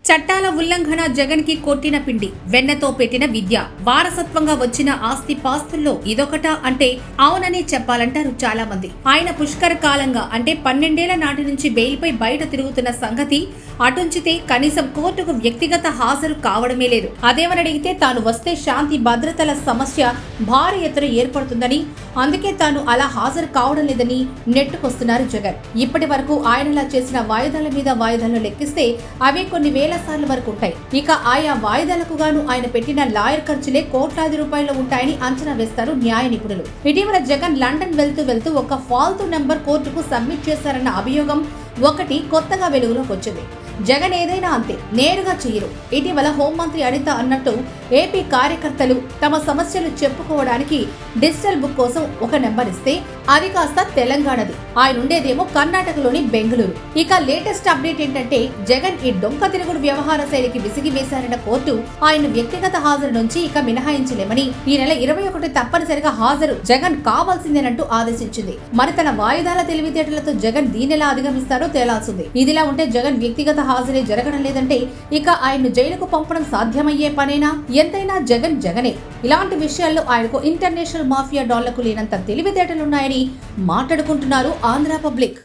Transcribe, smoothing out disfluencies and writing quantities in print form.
చట్టాల ఉల్లంఘన జగన్ కి కొట్టిన పిండి, వెన్నతో పెట్టిన విద్య, వారసత్వంగా వచ్చిన ఆస్తి పాస్తుల్లో ఇదొకటా అంటే అవుననే చెప్పాలంటారు చాలా మంది. ఆయన పుష్కర కాలంగా అంటే 12 ఏళ్ల నాటి నుంచి బెయిల్పై బయట తిరుగుతున్న సంగతి అటుంచితే కనీసం కోర్టుకు వ్యక్తిగత హాజరు కావడమే లేదు. అదేమని అడిగితే తాను వస్తే శాంతి భద్రతల సమస్య భారీ ఎత్తున ఏర్పడుతుందని, అందుకే తాను అలా హాజరు కావడం లేదని నెట్టుకొస్తున్నారు జగన్. ఇప్పటి వరకు ఆయనలా చేసిన వాయిదాల మీద వాయిదాలు లెక్కిస్తే అవే కొన్ని వేల సార్లు వరకు ఉంటాయి. ఇక ఆయా వాయిదాలకు గాను ఆయన పెట్టిన లాయర్ ఖర్చులే కోట్లాది రూపాయలు ఉంటాయని అంచనా వేస్తారు న్యాయ నిపుణులు. ఇటీవల జగన్ లండన్ వెళ్తూ ఒక ఫాల్తూ నెంబర్ కోర్టుకు సబ్మిట్ చేశారన్న అభియోగం ఒకటి కొత్తగా వెలుగులోకి వచ్చింది. జగన్ ఏదైనా అంతే, నేరుగా చేయరు. ఇటీవల హోంమంత్రి అనిత అన్నట్టు ఏపీ కార్యకర్తలు తమ సమస్యలు చెప్పుకోవడానికి డిజిటల్ బుక్ కోసం ఒక నెంబర్ ఇస్తే అది కాస్త తెలంగాణది, ఆయన ఉండేదేమో కర్ణాటకలోని బెంగళూరు. ఇక లేటెస్ట్ అప్డేట్ ఏంటంటే జగన్ ఈ డొంక తిరుగుడు వ్యవహార శైలికి విసిగి వేశారన్న కోర్టు ఆయన వ్యక్తిగత హాజరు నుంచి ఇక మినహాయించలేమని, ఈ నెల 21 తప్పనిసరిగా హాజరు జగన్ కావాల్సిందేనంటూ ఆదేశించింది. మరి తన వాయిదాల తెలివితేటలతో జగన్ దీనెలా అధిగమిస్తారో తేలాల్సింది. ఇదిలా ఉంటే జగన్ వ్యక్తిగత హాజరే జరగడం లేదంటే ఇక ఆయన్ను జైలుకు పంపడం సాధ్యమయ్యే పనేనా? ఎంతైనా జగన్ జగనే. ఇలాంటి విషయాల్లో ఆయనకు ఇంటర్నేషనల్ మాఫియా డాన్లకు లేనంత తెలివితేటలున్నాయని మాట్లాడుకుంటున్నారు ఆంధ్ర పబ్లిక్.